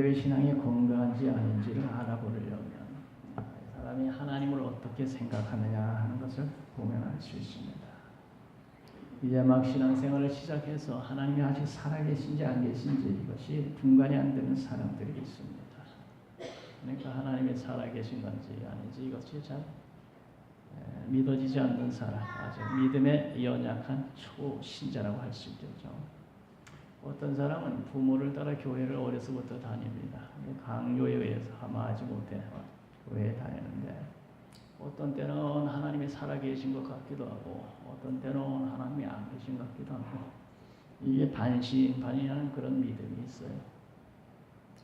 우리의 신앙이 건강한지 아닌지를 알아보려면 사람이 하나님을 어떻게 생각하느냐 하는 것을 보면 알 수 있습니다. 이제 막 신앙생활을 시작해서 하나님이 아직 살아계신지 안 계신지 이것이 분간이 안 되는 사람들이 있습니다. 그러니까 하나님이 살아계신 건지 아닌지 이것이 잘 믿어지지 않는 사람, 아주 믿음에 연약한 초신자라고 할 수 있겠죠. 어떤 사람은 부모를 따라 교회를 어려서부터 다닙니다. 강요에 의해서 하마하지 못해 교회에 다니는데 어떤 때는 하나님이 살아계신 것 같기도 하고 어떤 때는 하나님이 안 계신 것 같기도 하고 이게 반신반의하는 그런 믿음이 있어요.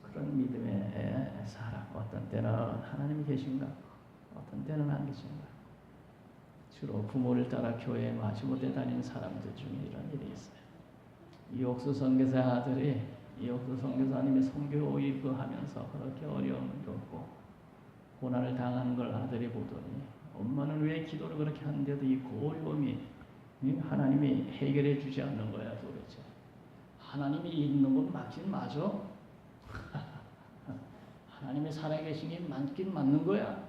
그런 믿음의 사람, 어떤 때는 하나님이 계신가 어떤 때는 안 계신가. 주로 부모를 따라 교회에 마지못해 다니는 사람들 중에 이런 일이 있어요. 이옥수 선교사 아들이 이옥수 선교사님이 선교 하면서 그렇게 어려움을 겪고 고난을 당하는 걸 아들이 보더니 엄마는 왜 기도를 그렇게 하는데도 이 고려움이 하나님이 해결해 주지 않는 거야 도대체. 하나님이 있는 건 맞긴 맞아. 하나님이 살아계신 게 맞긴 맞는 거야.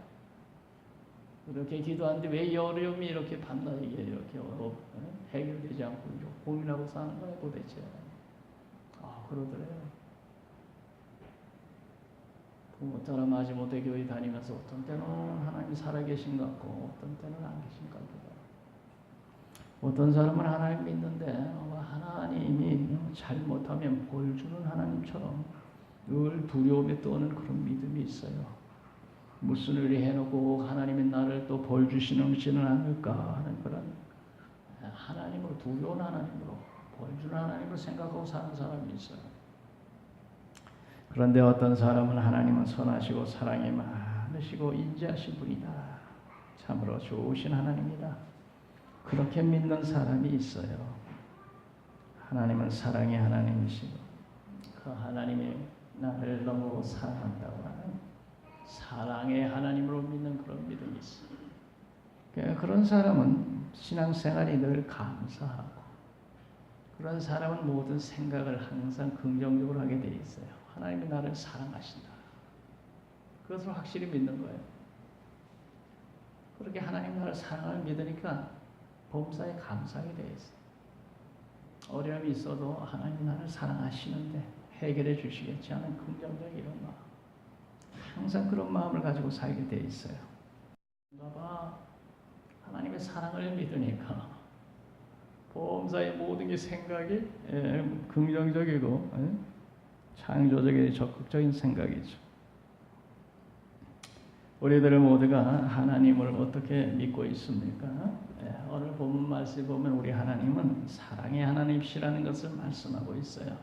그렇게 기도하는데 왜 이 어려움이 이렇게 밤낮 이게 이렇게 해결되지 않고 고민하고 사는 거야 도대체. 그러더래요. 부모 따라 마지못해 교회 다니면서 어떤 때는 하나님이 살아계신 것 같고 어떤 때는 안 계신 것 같기도 하고 어떤 사람은 하나님 믿는데 하나님이 잘못하면 벌 주는 하나님처럼 늘 두려움에 떠는 그런 믿음이 있어요. 무슨 일을 해놓고 하나님이 나를 또 벌 주시지는 않을까 하는 그런 하나님으로 두려운 하나님으로 벌 주는 하나님을 생각하고 사는 사람이 있어요. 그런데 어떤 사람은 하나님은 선하시고 사랑이 많으시고 인자하신 분이다. 참으로 좋으신 하나님이다. 그렇게 믿는 사람이 있어요. 하나님은 사랑의 하나님이시고 그 하나님이 나를 너무 사랑한다고 하는 사랑의 하나님으로 믿는 그런 믿음이 있어요. 그런 사람은 신앙생활이 늘 감사하고 그런 사람은 모든 생각을 항상 긍정적으로 하게 돼 있어요. 하나님이 나를 사랑하신다. 그것을 확실히 믿는 거예요. 그렇게 하나님 나를 사랑을 믿으니까 범사에 감사하게 돼 있어요. 어려움이 있어도 하나님이 나를 사랑하시는데 해결해 주시겠지 하는 긍정적인 이런 마음. 항상 그런 마음을 가지고 살게 돼 있어요. 하나님의 사랑을 믿으니까 범사의 모든 게 생각이 긍정적이고 창조적인 적극적인 생각이죠. 우리들 모두가 하나님을 어떻게 믿고 있습니까? 오늘 본문 말씀 보면 우리 하나님은 사랑의 하나님이시라는 것을 말씀하고 있어요.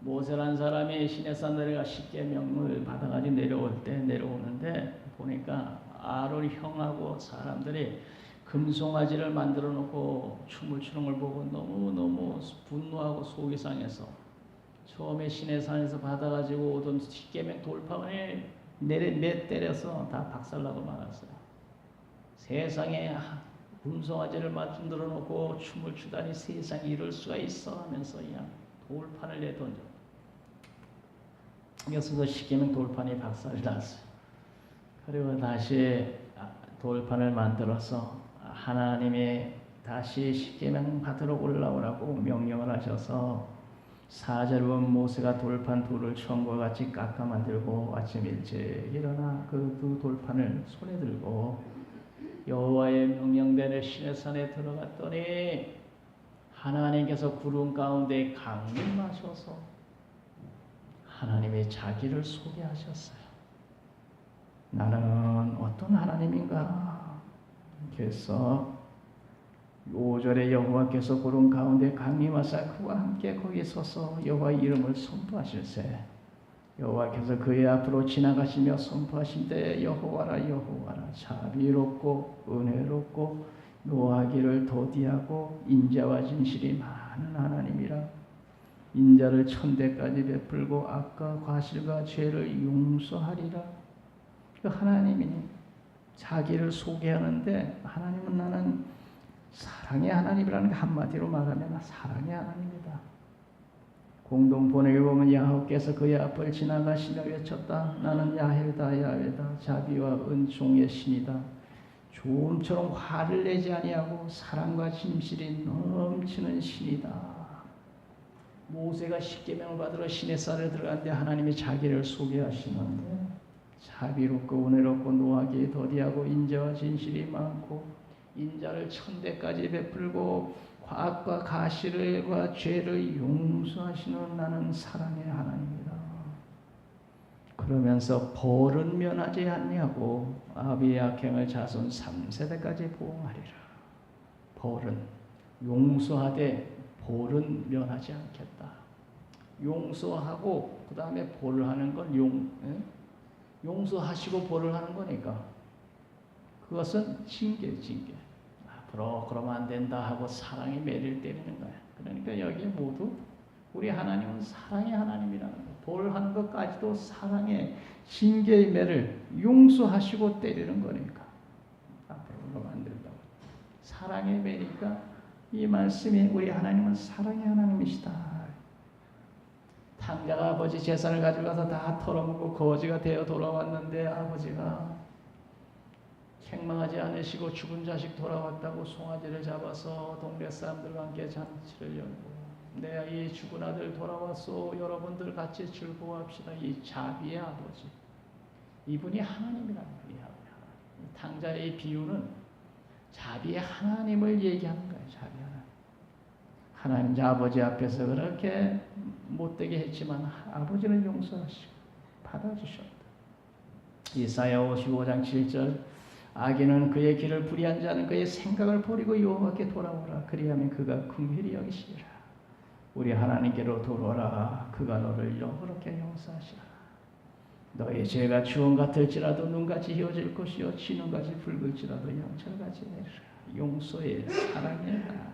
모세라는 사람이 시내산 내려가 십계명을 받아가지고 내려오는데 보니까 아론 형하고 사람들이 금송아지를 만들어 놓고 춤을 추는 걸 보고 너무너무 분노하고 속이 상해서 처음에 시내산에서 받아가지고 오던 십계명 돌판에 때려서 다 박살나고 말았어요. 세상에 금송아지를 만들어 놓고 춤을 추다니 세상에 이럴 수가 있어 하면서 그냥 돌판을 내던져. 그래서 그 십계명 돌판이 박살났어요. 그리고 다시 돌판을 만들어서 하나님이 다시 십계명 받으러 올라오라고 명령을 하셔서 4절 보면 모세가 돌판 둘을 처음과 같이 깎아 만들고 아침 일찍 일어나 그 두 돌판을 손에 들고 여호와의 명령대로 시내산에 들어갔더니 하나님께서 구름 가운데 강림하셔서 하나님이 자기를 소개하셨어요. 나는 어떤 하나님인가? 그래서 5절에 여호와께서 구름 가운데 강림하사 그와 함께 거기 서서 여호와의 이름을 선포하실세. 여호와께서 그의 앞으로 지나가시며 선포하신데 여호와라 여호와라 자비롭고 은혜롭고 노하기를 더디하고 인자와 진실이 많은 하나님이라. 인자를 천대까지 베풀고 악과 과실과 죄를 용서하리라. 그 하나님이 자기를 소개하는데 하나님은 나는 사랑의 하나님이라는 게 한마디로 말하면 사랑의 하나님이다. 공동 번역에 보면 야훼께서 그의 앞을 지나가시며 외쳤다. 나는 야훼다 야훼다 자비와 은총의 신이다. 조음처럼 화를 내지 아니하고 사랑과 진실이 넘치는 신이다. 모세가 십계명을 받으러 시내산에 들어갔는데 하나님이 자기를 소개하시는데 자비롭고 은혜롭고 노하기에 더디하고 인자와 진실이 많고 인자를 천대까지 베풀고 과악과 가시를과 죄를 용서하시는 나는 사랑의 하나님이다. 그러면서 벌은 면하지 아니하고 아비의 악행을 자손 3세대까지 보응하리라. 벌은 용서하되 벌은 면하지 않겠다. 용서하고 그 다음에 벌을 하는 건 용서하시고 벌을 하는 거니까 그것은 징계. 앞으로 그러면 안 된다 하고 사랑의 매를 때리는 거야. 그러니까 여기 모두 우리 하나님은 사랑의 하나님이라는 거야. 벌하는 것까지도 사랑의 징계의 매를 용서하시고 때리는 거니까 앞으로 그러면 안 된다고. 사랑의 매니까 이 말씀이 우리 하나님은 사랑의 하나님이시다. 탕자가 아버지 재산을 가져가서 다 털어먹고 거지가 되어 돌아왔는데 아버지가 책망하지 않으시고 죽은 자식 돌아왔다고 송아지를 잡아서 동네 사람들과 함께 잔치를 열고 내가 이 죽은 아들 돌아왔소 여러분들 같이 즐거워합시다. 이 자비의 아버지 이분이 하나님이란 말이야. 탕자의 비유는 자비의 하나님을 얘기하는 거예요. 자비의 하나님 아버지 앞에서 그렇게 못되게 했지만 아버지는 용서하시고 받아주셨다. 이사야 55장 7절 악인은 그의 길을 불의한 자는 그의 생각을 버리고 여호와께 돌아오라. 그리하면 그가 긍휼히 여기시리라. 우리 하나님께로 돌아오라. 그가 너를 영원하게 용서하시라. 너의 죄가 주홍 같을지라도 눈같이 휘어질 것이요 진홍같이 붉을지라도 영철같이 내리라. 용서의 사랑의 하나님.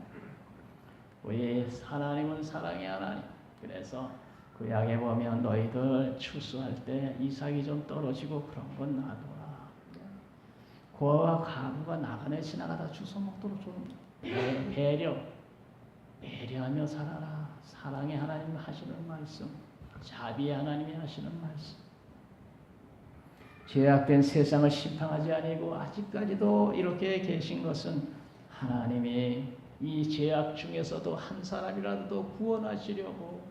우리 하나님은 사랑의 하나님. 그래서 구약에 보면 너희들 추수할 때 이삭이 좀 떨어지고 그런 건 놔둬라. 고아와 가부가 나그네 지나가다 주워 먹도록 좀 배려하며 살아라. 사랑의 하나님 하시는 말씀, 자비의 하나님이 하시는 말씀. 죄악된 세상을 심판하지 아니고 아직까지도 이렇게 계신 것은 하나님이 이 죄악 중에서도 한 사람이라도 구원하시려고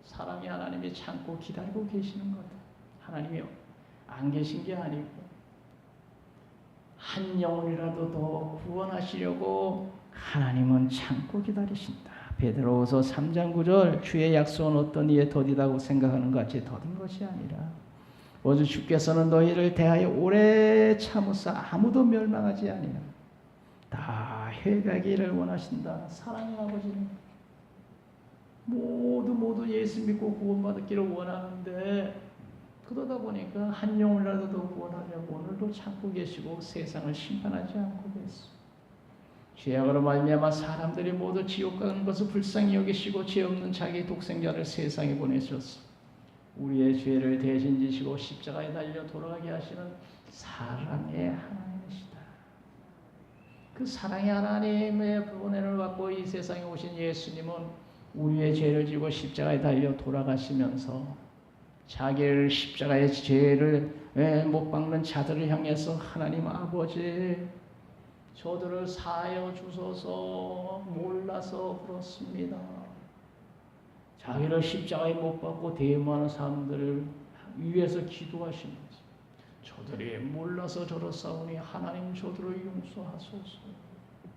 사랑의 하나님이 참고 기다리고 계시는 것. 하나님이 안 계신 게 아니고 한 영혼이라도 더 구원하시려고 하나님은 참고 기다리신다. 베드로후서 3장 9절 주의 약속은 어떤 이에 더디다고 생각하는 것 같이 더딘 것이 아니라 오직 주께서는 너희를 대하여 오래 참으사 아무도 멸망하지 아니하고 다 회개하기를 원하신다. 사랑의 아버지는 모두 예수 믿고 구원받기를 원하는데 그러다 보니까 한 영혼이라도 더 구원하려고 오늘도 참고 계시고 세상을 심판하지 않고 계시고 죄악으로 말미암아 사람들이 모두 지옥 가는 것을 불쌍히 여기시고 죄 없는 자기 독생자를 세상에 보내셨어. 우리의 죄를 대신 지시고 십자가에 달려 돌아가게 하시는 사랑의 하나님이시다. 그 사랑의 하나님의 은혜를 받고 이 세상에 오신 예수님은 우리의 죄를 지고 십자가에 달려 돌아가시면서 자기를 십자가의 죄를 못 박는 자들을 향해서 하나님 아버지 저들을 사하여 주소서 몰라서 그렇습니다. 자기를 십자가에 못 박고 대모하는 사람들을 위해서 기도하시면서 저들이 몰라서 저렇사오니 하나님 저들을 용서하소서.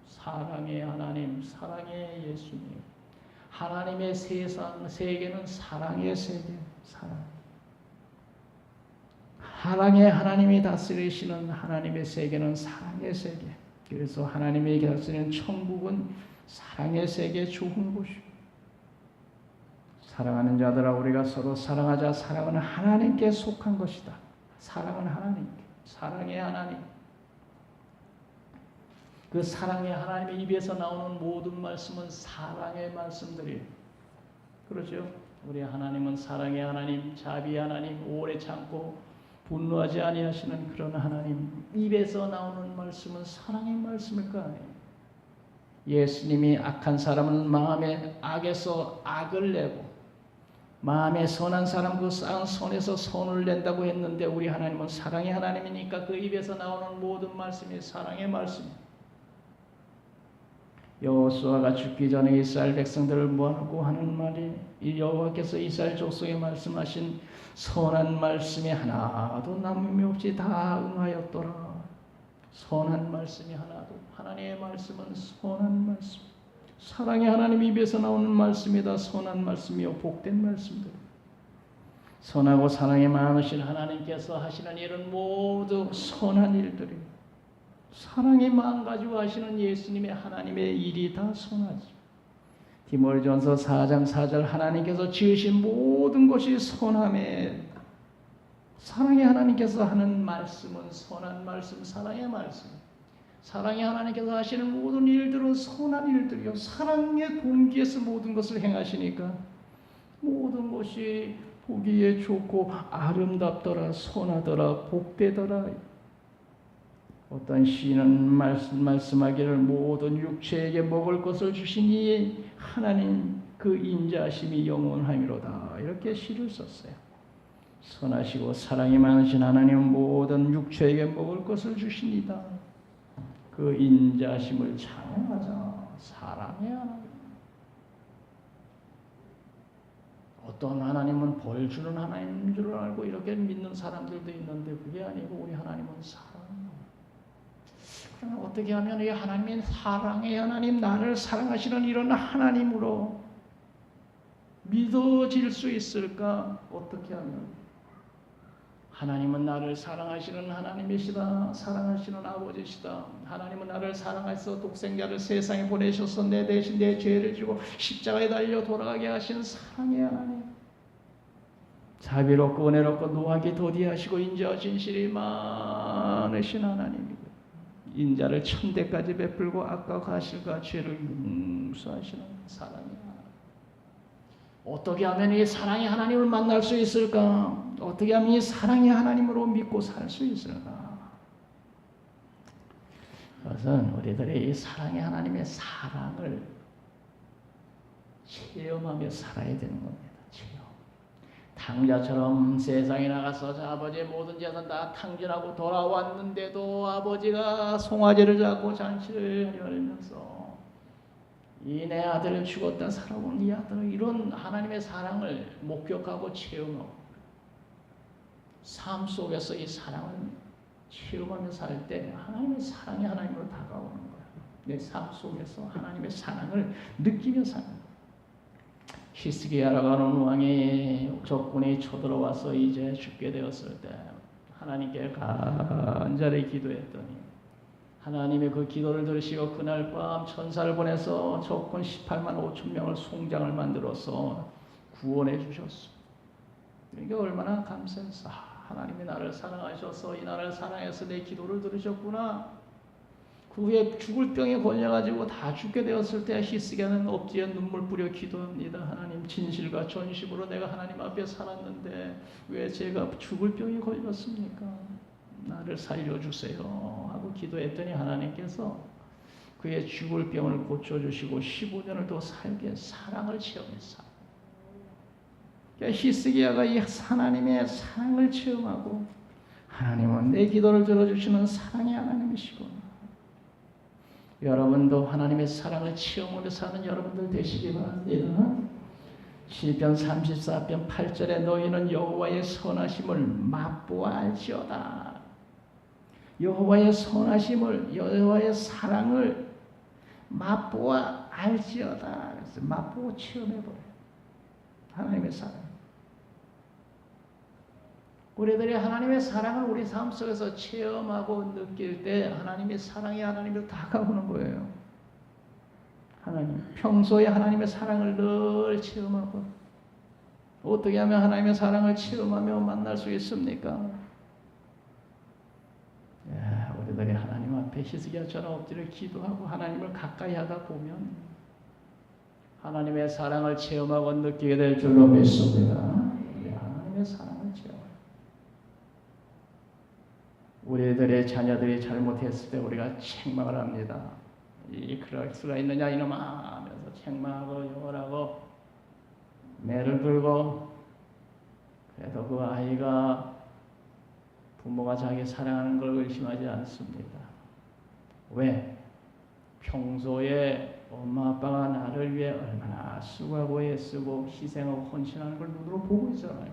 사랑의 하나님, 사랑의 예수님. 하나님의 세계는 사랑의 세계, 사랑. 사랑의 하나님이 다스리시는 하나님의 세계는 사랑의 세계. 그래서 하나님이 다스리는 천국은 사랑의 세계 좋은 곳이고 사랑하는 자들아 우리가 서로 사랑하자. 사랑은 하나님께 속한 것이다. 사랑은 하나님께. 사랑의 하나님. 그 사랑의 하나님의 입에서 나오는 모든 말씀은 사랑의 말씀들이에요. 그렇죠? 우리 하나님은 사랑의 하나님, 자비의 하나님, 오래 참고 분노하지 아니하시는 그런 하나님. 입에서 나오는 말씀은 사랑의 말씀일 거 아니에요. 예수님이 악한 사람은 마음에 악에서 악을 내고 마음에 선한 사람 그 쌍 손에서 손을 낸다고 했는데 우리 하나님은 사랑의 하나님이니까 그 입에서 나오는 모든 말씀이 사랑의 말씀입니다. 여호수아가 죽기 전에 이스라엘 백성들을 모아놓고 하는 말이 이 여호와께서 이스라엘 족속에 말씀하신 선한 말씀이 하나도 남음이 없이 다 응하였더라. 선한 말씀이 하나도, 하나님의 말씀은 선한 말씀, 사랑의 하나님 입에서 나오는 말씀이다. 선한 말씀이요 복된 말씀들. 선하고 사랑이 많으신 하나님께서 하시는 일은 모두 선한 일들이에요. 사랑의 마음 가지고 하시는 예수님의 하나님의 일이 다 선하지. 디모데전서 4장 4절 하나님께서 지으신 모든 것이 선함에 사랑의 하나님께서 하는 말씀은 선한 말씀, 사랑의 말씀. 사랑의 하나님께서 하시는 모든 일들은 선한 일들이요. 사랑의 동기에서 모든 것을 행하시니까 모든 것이 보기에 좋고 아름답더라, 선하더라, 복되더라. 어떤 시인은 말씀하기를 모든 육체에게 먹을 것을 주시니 하나님 그 인자하심이 영원함이로다. 이렇게 시를 썼어요. 선하시고 사랑이 많으신 하나님은 모든 육체에게 먹을 것을 주시니다. 그 인자하심을 찬양하자. 사랑의 하나님. 어떤 하나님은 벌 주는 하나님인 줄 알고 이렇게 믿는 사람들도 있는데 그게 아니고 우리 하나님은 사랑이에요. 그러나 어떻게 하면 이 하나님은 사랑의 하나님, 나를 사랑하시는 이런 하나님으로 믿어질 수 있을까? 어떻게 하면? 하나님은 나를 사랑하시는 하나님이시다. 사랑하시는 아버지시다. 하나님은 나를 사랑하셔서 독생자를 세상에 보내셔서 내 대신 내 죄를 지고 십자가에 달려 돌아가게 하신 사랑의 하나님. 자비롭고 은혜롭고 노하기 도디하시고 인자와 진실이 많으신 하나님이고 인자를 천대까지 베풀고 악과 과실과 죄를 용서하시는 사랑의 하나님. 어떻게 하면 이 사랑의 하나님을 만날 수 있을까? 어떻게 하면 이 사랑의 하나님으로 믿고 살 수 있을까? 그것은 우리들이 이 사랑의 하나님의 사랑을 체험하며 살아야 되는 겁니다. 체험. 탕자처럼 세상에 나가서 아버지의 모든 재산 다 탕진하고 돌아왔는데도 아버지가 송아지를 잡고 잔치를 열면서 이 내 아들을 죽었다 살아온 이 아들을 이런 하나님의 사랑을 목격하고 체험하고 삶 속에서 이 사랑을 체험하며 살 때 하나님의 사랑이 하나님으로 다가오는 거야. 내 삶 속에서 하나님의 사랑을 느끼며 사는 거야. 히스기야라고 하는 왕이 적군이 쳐들어와서 이제 죽게 되었을 때 하나님께 간절히 기도했더니 하나님의 그 기도를 들으시고 그날 밤 천사를 보내서 적군 18만 5천 명을 송장을 만들어서 구원해 주셨어. 이게 얼마나 감사했어. 하나님이 나를 사랑하셔서 이 나라를 사랑해서 내 기도를 들으셨구나. 그 후에 죽을 병에 걸려가지고 다 죽게 되었을 때 히스기야는 엎드려 눈물 뿌려 기도합니다. 하나님 진실과 전심으로 내가 하나님 앞에 살았는데 왜 제가 죽을 병에 걸렸습니까? 나를 살려주세요 하고 기도했더니 하나님께서 그의 죽을 병을 고쳐주시고 15년을 더 살게 사랑을 체험했어. 히스기야가 이 하나님의 사랑을 체험하고 하나님은 내 기도를 들어주시는 사랑의 하나님이시구나. 여러분도 하나님의 사랑을 체험하며 사는 여러분들 되시기 바랍니다. 시편 34편 8절에 너희는 여호와의 선하심을 맛보아 알지어다. 여호와의 선하심을 여호와의 사랑을 맛보아 알지어다. 그래서 맛보고 체험해버려. 하나님의 사랑. 우리들이 하나님의 사랑을 우리 삶 속에서 체험하고 느낄 때 하나님의 사랑이 하나님으로 다가오는 거예요. 하나님, 평소에 하나님의 사랑을 늘 체험하고 어떻게 하면 하나님의 사랑을 체험하며 만날 수 있습니까? 우리들이 하나님 앞에 히스기야처럼 엎드려 기도하고 하나님을 가까이 하다 보면 하나님의 사랑을 체험하고 느끼게 될 줄로 믿습니다. 하나님의 사랑을 체험해요. 우리들의 자녀들이 잘못했을 때 우리가 책망을 합니다. 그럴 수가 있느냐 이놈아 하면서 책망하고 욕을 하고 매를 들고 그래도 그 아이가 부모가 자기 사랑하는 걸 의심하지 않습니다. 왜? 평소에 엄마 아빠가 나를 위해 얼마나 수고하고 애쓰고 희생하고 헌신하는 걸 눈으로 보고 있잖아요.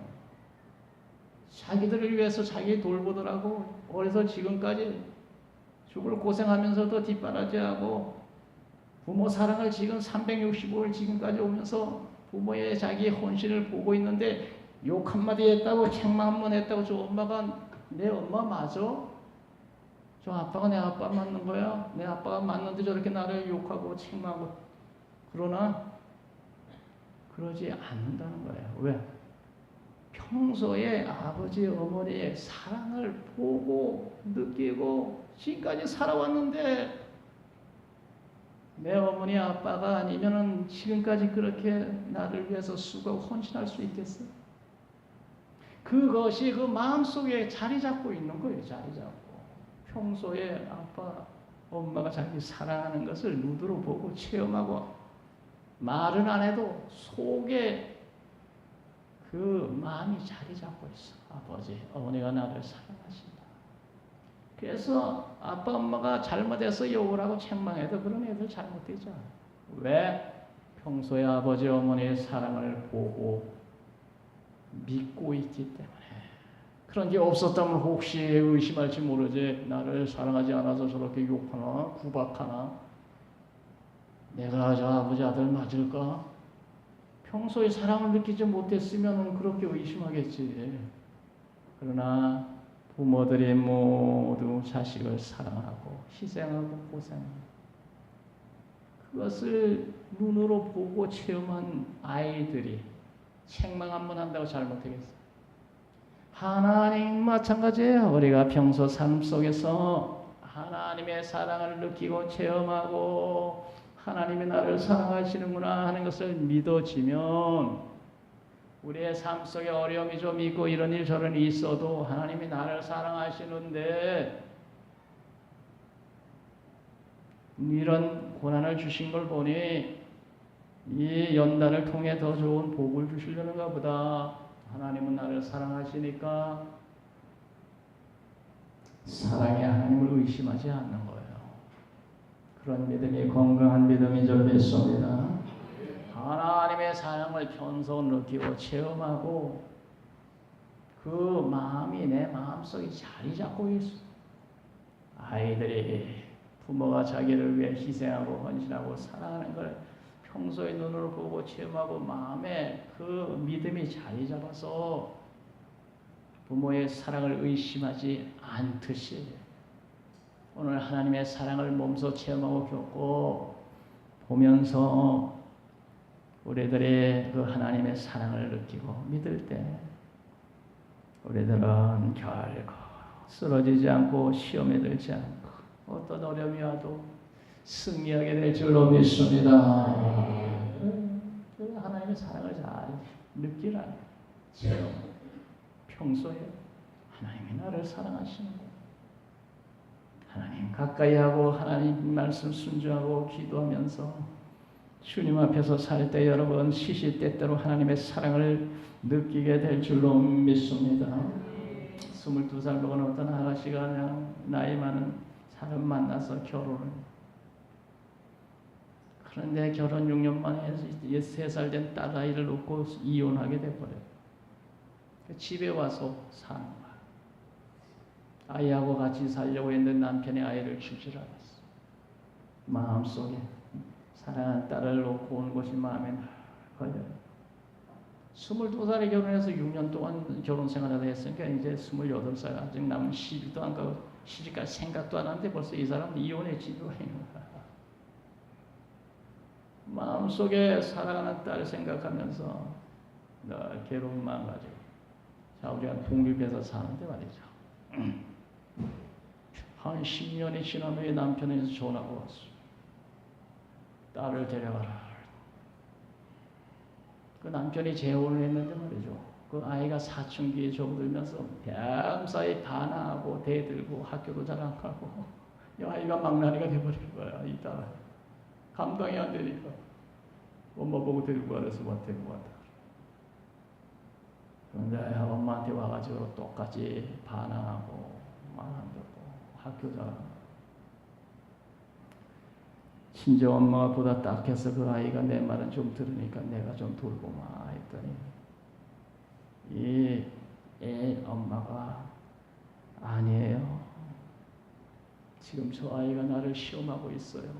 자기들을 위해서 자기 돌보더라고. 어려서 지금까지 죽을 고생하면서도 뒷바라지하고 부모 사랑을 지금 365일 지금까지 오면서 부모의 자기 헌신을 보고 있는데 욕 한마디 했다고 책망 한번 했다고 저 엄마가 내 엄마 맞아? 저 아빠가 내 아빠 맞는 거야? 내 아빠가 맞는데 저렇게 나를 욕하고 책망하고 그러나? 그러지 않는다는 거예요. 왜? 평소에 아버지 어머니의 사랑을 보고 느끼고 지금까지 살아왔는데 내 어머니 아빠가 아니면은 지금까지 그렇게 나를 위해서 수고하고 헌신할 수 있겠어? 그것이 그 마음속에 자리 잡고 있는 거예요. 자리 잡고. 평소에 아빠, 엄마가 자기 사랑하는 것을 눈으로 보고 체험하고 말은 안 해도 속에 그 마음이 자리 잡고 있어. 아버지, 어머니가 나를 사랑하신다. 그래서 아빠, 엄마가 잘못해서 욕을 하고 책망해도 그런 애들 잘못되죠. 왜? 평소에 아버지, 어머니의 사랑을 보고 믿고 있기 때문에. 그런 게 없었다면 혹시 의심할지 모르지. 나를 사랑하지 않아서 저렇게 욕하나 구박하나 내가 저 아버지 아들 맞을까? 평소에 사랑을 느끼지 못했으면 그렇게 의심하겠지. 그러나 부모들이 모두 자식을 사랑하고 희생하고 고생하고 그것을 눈으로 보고 체험한 아이들이 책망 한번 한다고 잘못하겠어요. 하나님 마찬가지예요. 우리가 평소 삶 속에서 하나님의 사랑을 느끼고 체험하고 하나님이 나를 사랑하시는구나 하는 것을 믿어지면 우리의 삶 속에 어려움이 좀 있고 이런 일 저런 일이 있어도 하나님이 나를 사랑하시는데 이런 고난을 주신 걸 보니 이 연단을 통해 더 좋은 복을 주시려는가 보다. 하나님은 나를 사랑하시니까 사랑의 하나님을 의심하지 않는 거예요. 그런 믿음이 건강한 믿음인 줄 믿습니다. 하나님의 사랑을 평소 느끼고 체험하고 그 마음이 내 마음속에 자리 잡고 있어. 아이들이 부모가 자기를 위해 희생하고 헌신하고 사랑하는 걸 평소에 눈으로 보고 체험하고 마음에 그 믿음이 자리 잡아서 부모의 사랑을 의심하지 않듯이 오늘 하나님의 사랑을 몸소 체험하고 겪고 보면서 우리들이 그 하나님의 사랑을 느끼고 믿을 때 우리들은 결코 쓰러지지 않고 시험에 들지 않고 어떤 어려움이 와도 승리하게 될 줄로 믿습니다. 하나님의 사랑을 잘 느끼라. 체험. 평소에 하나님이 나를 사랑하시는 거. 하나님 가까이 하고 하나님 말씀 순종하고 기도하면서 주님 앞에서 살 때 여러분 시시때때로 하나님의 사랑을 느끼게 될 줄로 믿습니다. 22살 먹은 어떤 아가씨가 그냥 나이 많은 사람 만나서 결혼을 그런데 결혼 6년 만에 3살 된 딸아이를 놓고 이혼하게 돼버려요. 집에 와서 사는 거야. 아이하고 같이 살려고 했는데 남편이 아이를 주질 않았어. 마음속에 사랑하는 딸을 놓고 온 것이 마음에 걸려요. 22살에 결혼해서 6년 동안 결혼 생활을 했으니까 이제 28살 아직 남은 시집도 안 가고 시집갈 생각도 안 하는데 벌써 이 사람은 이혼의 집으로 있는 거야. 마음속에 사랑하는 딸 생각하면서 늘 괴로움만 가지고 자 우리가 독립해서 사는데 말이죠. 한 10년이 지난 후에 남편에서 전화가 왔어. 딸을 데려가라. 그 남편이 재혼을 했는데 말이죠. 그 아이가 사춘기에 접어들면서 밤사이 반항하고 대들고 학교도 잘 안 가고 이 아이가 망나니가 돼버린 거야. 이 딸 감당이 안 되니까 엄마 보고 데리고 가래서 데리고 왔다. 그런데 엄마한테 와가지고 똑같이 반항하고 말 안 듣고 학교 자랑. 심지어 엄마가 보다 딱해서 그 아이가 내 말은 좀 들으니까 내가 좀 돌고 마 했더니 이 애 엄마가 아니에요. 지금 저 아이가 나를 시험하고 있어요.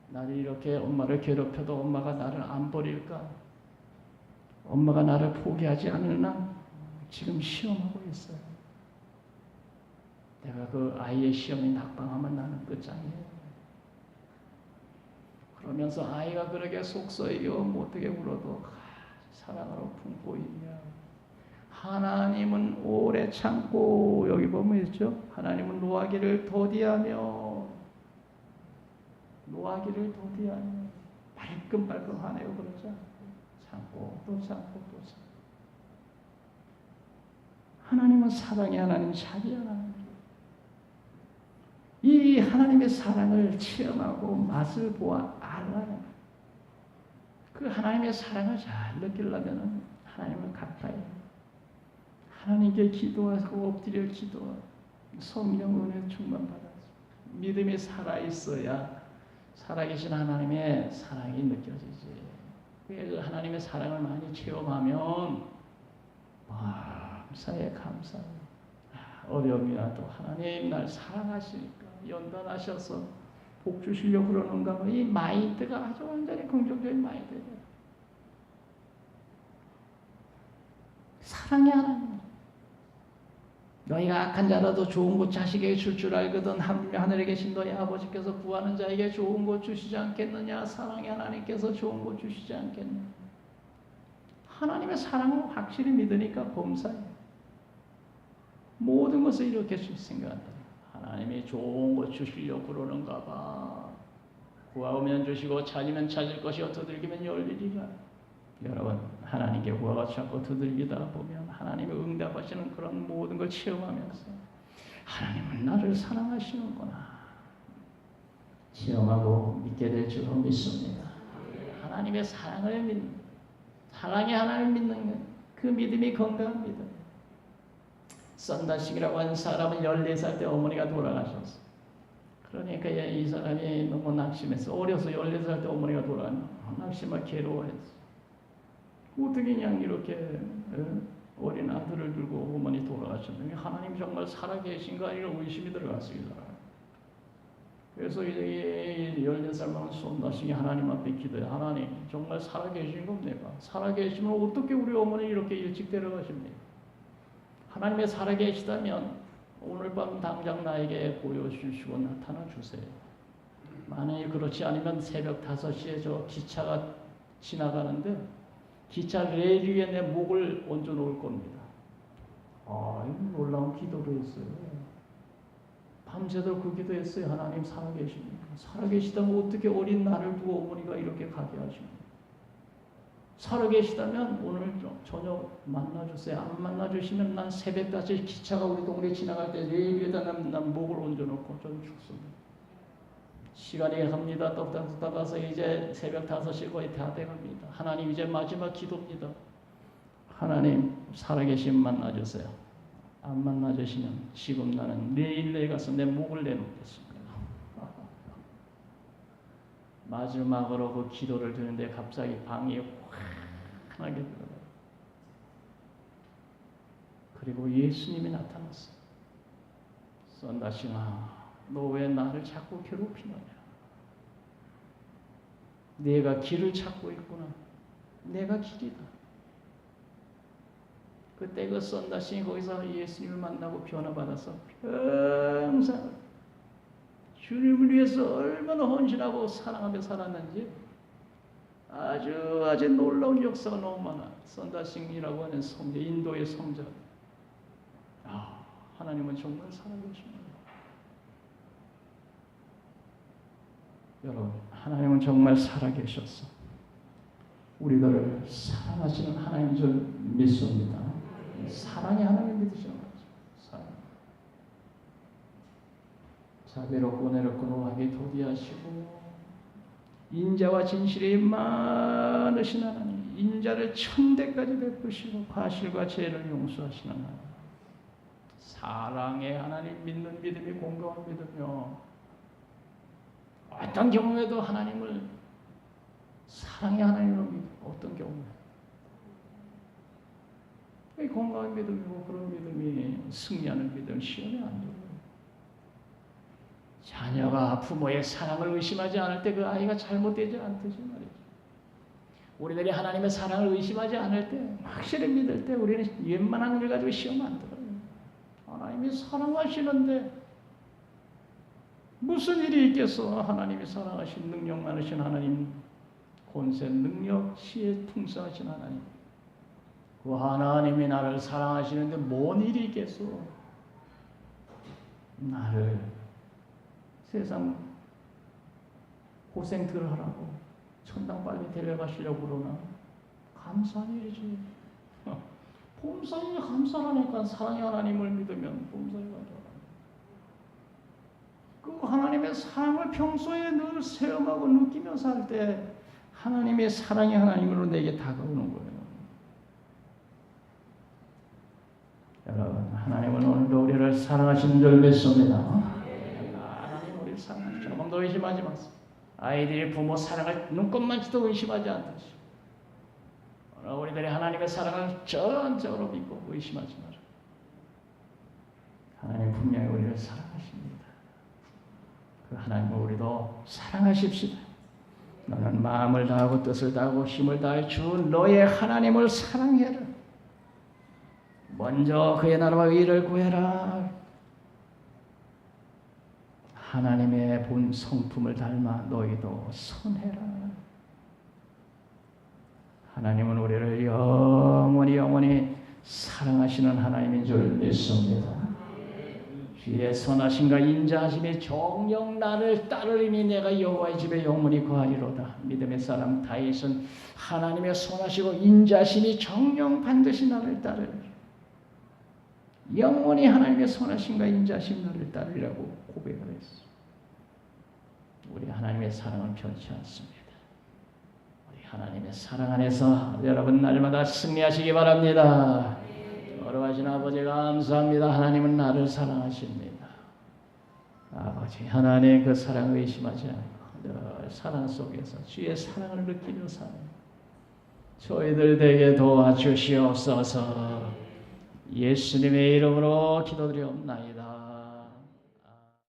나를 이렇게 엄마를 괴롭혀도 엄마가 나를 안 버릴까? 엄마가 나를 포기하지 않을나? 지금 시험하고 있어요. 내가 그 아이의 시험이 낙방하면 나는 끝장이에요. 그러면서 아이가 그렇게 속서이겨 못되게 울어도 사랑으로 품고 있냐. 하나님은 오래 참고, 여기 보면 있죠. 하나님은 노하기를 더디하며 발끈발끈 하네요. 그러죠. 참고 또 참고 또 참고. 하나님은 사랑의 하나님, 자비 하나님. 이 하나님의 사랑을 체험하고 맛을 보아 알라는, 그 하나님의 사랑을 잘 느끼려면 하나님을 가까이, 하나님께 기도하고 엎드려 기도하고 성령 은혜 충만 받아서 믿음이 살아있어야 살아계신 하나님의 사랑이 느껴지지. 그래서 하나님의 사랑을 많이 체험하면 감사해. 어려움이라도 하나님 날 사랑하시니까 연단하셔서 복 주시려고 그러는가 봐. 이 마인드가 아주 완전히 긍정적인 마인드예요. 사랑의 하나님. 너희가 악한 자라도 좋은 것 자식에게 줄 줄 알거든 하늘에 계신 너희 아버지께서 구하는 자에게 좋은 것 주시지 않겠느냐. 사랑의 하나님께서 좋은 것 주시지 않겠느냐. 하나님의 사랑을 확실히 믿으니까 범사예요. 모든 것을 이렇게 생각한다. 하나님이 좋은 것 주시려고 그러는가 봐. 구하면 주시고 찾으면 찾을 것이요 두들기면 열리리라. 여러분, 하나님께 구하고 찾고 두들기다 보면 하나님이 응답하시는 그런 모든 걸 체험하면서 하나님은 나를 사랑하시는구나 체험하고 믿게 될 줄로 믿습니다. 하나님의 사랑을 믿는, 사랑의 하나님을 믿는 그 믿음이 건강한 믿음. 썬다식이라고 하는 사람은 14살 때 어머니가 돌아가셨어. 그러니까 이 사람이 너무 낙심해서, 어려서 14살 때 어머니가 돌아가면 낙심하고 괴로워했어. 어떻게 그냥 이렇게 어린 아들을 들고 어머니 돌아가셨는데 하나님이 정말 살아계신가 이런 의심이 들어갔습니다. 그래서 이제 14살 먹은 쏜다식이 하나님 앞에 기도해. 하나님 정말 살아계신 겁니까? 살아계시면 어떻게 우리 어머니 이렇게 일찍 데려가십니까? 하나님의 살아계시다면 오늘 밤 당장 나에게 보여주시고 나타나 주세요. 만약에 그렇지 않으면 새벽 5시에 저 기차가 지나가는데 기차 레일 위에 내 목을 얹어 놓을 겁니다. 놀라운 기도를 했어요. 밤새도록 그 기도했어요. 하나님 살아계십니까? 살아계시다면 어떻게 어린 나를 두고 어머니가 이렇게 가게 하십니까? 살아계시다면 오늘 저녁 만나주세요. 안 만나주시면 난 새벽 5시 기차가 우리 동네 지나갈 때 레일 위에다 난 목을 얹어놓고 전 죽습니다. 시간이 갑니다. 똑딱 가서 이제 새벽 5시 거의 다 돼갑니다. 하나님 이제 마지막 기도입니다. 하나님 살아계신 만나주세요. 안 만나주시면 지금 나는 내일 가서 내 목을 내놓겠습니다. 마지막으로 그 기도를 드는데 갑자기 방이 환하게 들어가요. 그리고 예수님이 나타났어요. 썬다싱아, 너 왜 나를 자꾸 괴롭히느냐? 내가 길을 찾고 있구나. 내가 길이다. 그때 그 썬다싱이 거기서 예수님을 만나고 변화받아서 평생 주님을 위해서 얼마나 헌신하고 사랑하며 살았는지 아주 놀라운 역사가 너무 많아. 썬다싱이라고 하는 성자, 인도의 성자. 하나님은 정말 살아계십니다. 여러분, 하나님은 정말 살아계셨어. 우리들을 사랑하시는 하나님인 줄 믿습니다. 사랑의 하나님 믿으시는 거죠. 사랑. 자비롭고 은혜롭고 노하게 도디하시고 인자와 진실이 많으신 하나님, 인자를 천대까지 베푸시고 과실과 죄를 용서하시는 하나님, 사랑의 하나님 믿는 믿음이 공감한 믿음이요, 어떤 경우에도 하나님을 사랑의 하나님으로 믿고, 어떤 경우에 공감한 믿음이고, 그런 믿음이 승리하는 믿음, 시험에 안 들어요. 자녀가 부모의 사랑을 의심하지 않을 때 그 아이가 잘못되지 않듯이 말이죠. 우리들이 하나님의 사랑을 의심하지 않을 때, 확실히 믿을 때 우리는 웬만한 일 가지고 시험 안 들어요. 하나님이 사랑하시는데 무슨 일이 있겠어? 하나님이 사랑하신 능력 많으신 하나님, 권세 능력 시에 풍성하신 하나님, 그 하나님이 나를 사랑하시는데 뭔 일이 있겠어? 나를 세상 고생들 하라고 천당 빨리 데려가시려고 그러나 감사한 일이지. 범사에 감사하니까, 사랑의 하나님을 믿으면 범사에 감사하니까. 그 하나님의 사랑을 평소에 늘 체험하고 느끼며 살 때 하나님의 사랑의 하나님으로 내게 다가오는 거예요. 여러분, 하나님은 오늘도 우리를 사랑하시는 줄 믿습니다. 하나님 우리를 사랑하시죠. 조금도 의심하지 마세요. 아이들이 부모 사랑을 눈꼽만치도 의심하지 않듯이 우리들이 하나님의 사랑을 전적으로 믿고 의심하지 마라. 하나님 분명히 우리를 사랑하십니다. 그 하나님을 우리도 사랑하십시다. 너는 마음을 다하고 뜻을 다하고 힘을 다해 주 너의 하나님을 사랑해라. 먼저 그의 나라와 의를 구해라. 하나님의 본 성품을 닮아 너희도 선해라. 하나님은 우리를 영원히 사랑하시는 하나님인 줄 믿습니다. 주의 선하심과 인자하심이 정녕 나를 따르리니 내가 여호와의 집에 영원히 거하리로다. 믿음의 사람 다윗은 하나님의 선하시고 인자하심이 정녕 반드시 나를 따르리라. 영원히 하나님의 선하심과 인자하심 나를 따르리라고 고백을 했어. 우리 하나님의 사랑은 변치 않습니다. 우리 하나님의 사랑 안에서 여러분 날마다 승리하시기 바랍니다. 걸어가신 아버지 감사합니다. 하나님은 나를 사랑하십니다. 아버지 하나님 그 사랑을 의심하지 않고 늘 사랑 속에서 주의 사랑을 느끼며 사는 저희들 되게 도와주시옵소서. 예수님의 이름으로 기도드리옵나이다.